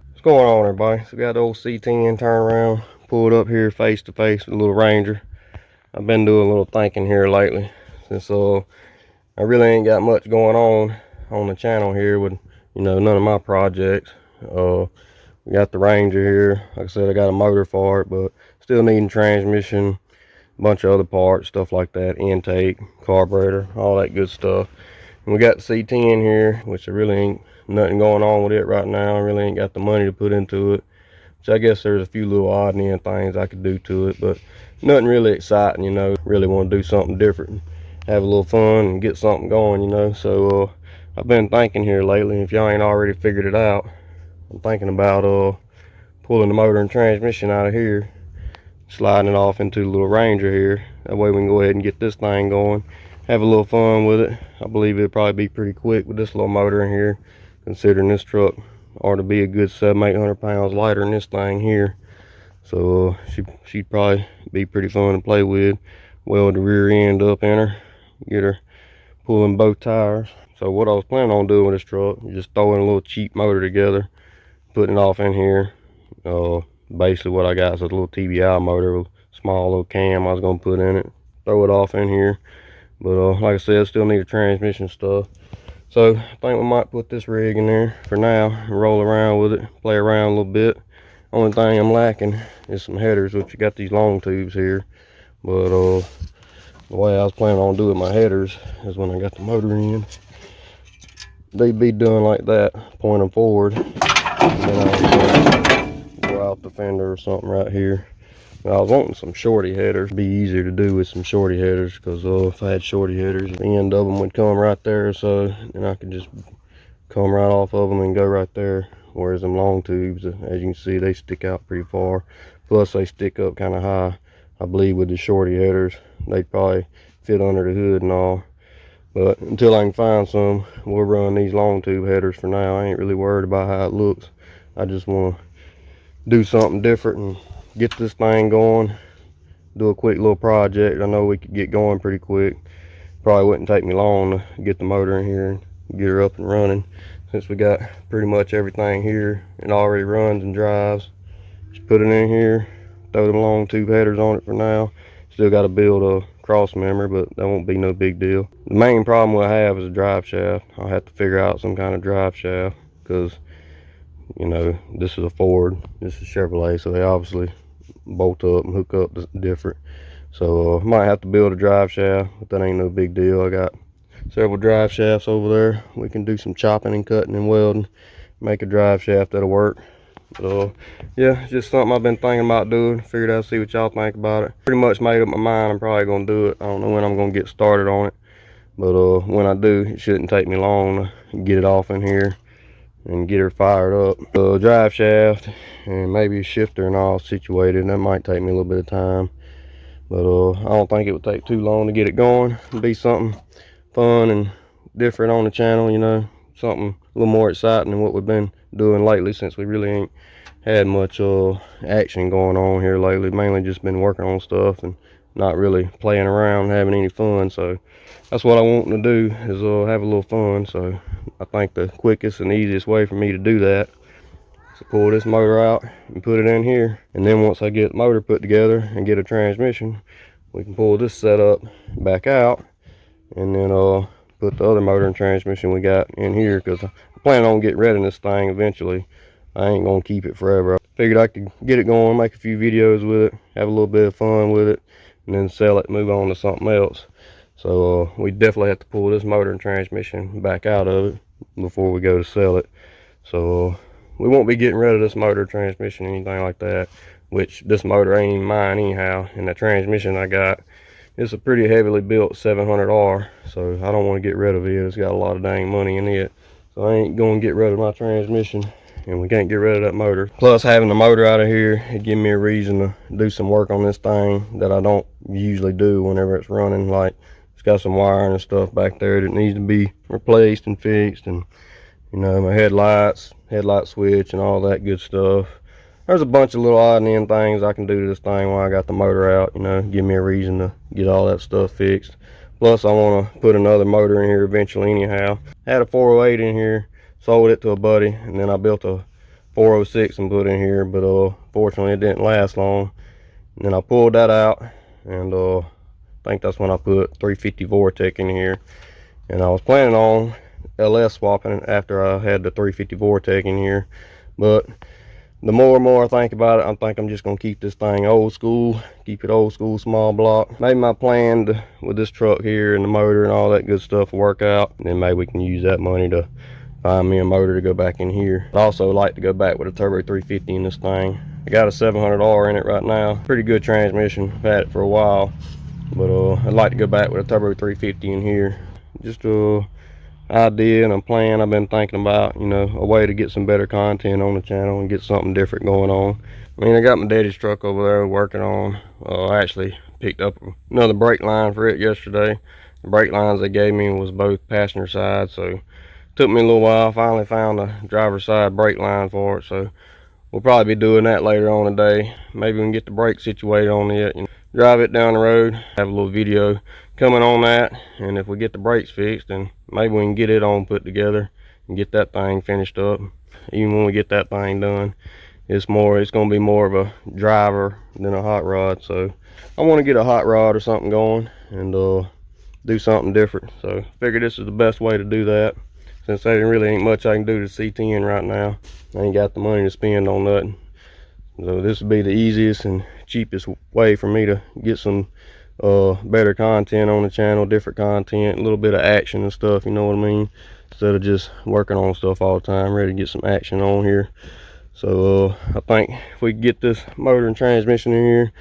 What's going on, everybody? So we got the old C10 turn around, pulled up here face to face with a little Ranger. I've been doing a little thinking here lately, since I really ain't got much going on the channel here with, none of my projects. We got the Ranger here. Like I said, I got a motor for it, but still needing transmission, a bunch of other parts, stuff like that, intake, carburetor, all that good stuff. And we got the C10 here, which I really ain't nothing going on with it right now. I really ain't got the money to put into it. So I guess there's a few little odd and end things I could do to it, but nothing really exciting, Really want to do something different, have a little fun and get something going, So I've been thinking here lately, if y'all ain't already figured it out, I'm thinking about pulling the motor and transmission out of here, sliding it off into the little Ranger here. That way we can go ahead and get this thing going, have a little fun with it. I believe it'll probably be pretty quick with this little motor in here, considering this truck ought to be a good 700-800 pounds lighter than this thing here. So she'd probably be pretty fun to play with. Weld the rear end up in her, get her pulling both tires. So what I was planning on doing with this truck is just throwing a little cheap motor together, putting it off in here. Basically what I got is a little TBI motor, a small little cam I was gonna put in it, throw it off in here. But like I said, still need a transmission stuff. So I think we might put this rig in there for now and roll around with it, play around a little bit. Only thing I'm lacking is some headers, which you got these long tubes here. But the way I was planning on doing my headers is when I got the motor in, they'd be done like that, point them forward, and then I'll go out the fender or something right here. But I was wanting some shorty headers. It'd be easier to do with some shorty headers, because if I had shorty headers, the end of them would come right there, so then I could just come right off of them and go right there. Whereas them long tubes, as you can see, they stick out pretty far. Plus they stick up kind of high. I believe with the shorty headers, they probably fit under the hood and all. But until I can find some, we'll run these long tube headers for now. I ain't really worried about how it looks. I just want to do something different and get this thing going, do a quick little project. I know we could get going pretty quick. Probably wouldn't take me long to get the motor in here and get her up and running, since we got pretty much everything here. It already runs and drives. Just put it in here, throw the long tube headers on it for now. Still got to build a cross member, but that won't be no big deal. The main problem we'll have is a drive shaft. I'll have to figure out some kind of drive shaft, because this is a Ford, this is Chevrolet, so they obviously bolt up and hook up different. So might have to build a drive shaft, but that ain't no big deal. I got several drive shafts over there. We can do some chopping and cutting and welding, make a drive shaft that'll work. So yeah, it's just something I've been thinking about doing. Figured I'd see what y'all think about it. Pretty much made up my mind I'm probably gonna do it. I don't know when I'm gonna get started on it, but when I do, it shouldn't take me long to get it off in here and get her fired up. Drive shaft and maybe a shifter and all situated. That might take me a little bit of time, but I don't think it would take too long to get it going. It'd be something fun and different on the channel, something a little more exciting than what we've been doing lately, since we really ain't had much action going on here lately. Mainly just been working on stuff and not really playing around, having any fun. So that's what I want to do, is have a little fun. So I think the quickest and easiest way for me to do that is to pull this motor out and put it in here. And then once I get the motor put together and get a transmission, we can pull this setup back out and then put the other motor and transmission we got in here, because I plan on getting rid of this thing eventually. I ain't gonna keep it forever. I figured I could get it going, make a few videos with it, have a little bit of fun with it, and then sell it and move on to something else. So we definitely have to pull this motor and transmission back out of it before we go to sell it. So we won't be getting rid of this motor, transmission, anything like that, which this motor ain't even mine anyhow. And the transmission I got, it's a pretty heavily built 700R, so I don't want to get rid of it. It's got a lot of dang money in it, so I ain't going to get rid of my transmission, and we can't get rid of that motor. Plus, having the motor out of here, it gives me a reason to do some work on this thing that I don't usually do whenever it's running. Like, it's got some wiring and stuff back there that needs to be replaced and fixed, and you know, my headlight switch and all that good stuff. There's a bunch of little odd and end things I can do to this thing while I got the motor out, you know, give me a reason to get all that stuff fixed. Plus, I want to put another motor in here eventually anyhow. Had a 408 in here, sold it to a buddy, and then I built a 406 and put in here, but fortunately it didn't last long. And then I pulled that out, and I think that's when I put 350 Vortec in here. And I was planning on LS swapping after I had the 350 Vortec in here, but the more and more I think about it, I think I'm just gonna keep this thing old school, keep it old school, small block. Maybe my plan with this truck here and the motor and all that good stuff will work out, and then maybe we can use that money to find me a motor to go back in here. I'd also like to go back with a turbo 350 in this thing. I got a 700R in it right now, pretty good transmission. I've had it for a while, but I'd like to go back with a turbo 350 in here. Just idea and a plan I've been thinking about, you know, a way to get some better content on the channel and get something different going on. I mean, I got my daddy's truck over there working on. I actually picked up another brake line for it yesterday. The brake lines they gave me was both passenger side, so it took me a little while. I finally found a driver's side brake line for it, so we'll probably be doing that later on today. Maybe we can get the brake situated on it, you know, drive it down the road, have a little video coming on that, and if we get the brakes fixed, then maybe we can get it on put together and get that thing finished up. Even when we get that thing done, it's gonna be more of a driver than a hot rod. So I want to get a hot rod or something going and do something different. So I figured this is the best way to do that, since there really ain't much I can do to C10 right now. I ain't got the money to spend on nothing. So this would be the easiest and cheapest way for me to get some better content on the channel, different content, a little bit of action and stuff, you know what I mean, instead of just working on stuff all the time. Ready to get some action on here. So I think if we get this motor and transmission in here,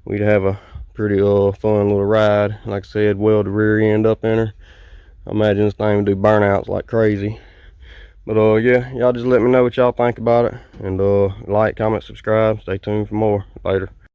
we'd have a pretty fun little ride. Like I said, weld the rear end up in her. I imagine this thing would do burnouts like crazy. But yeah, y'all just let me know what y'all think about it, and like, comment, subscribe, stay tuned for more. Later.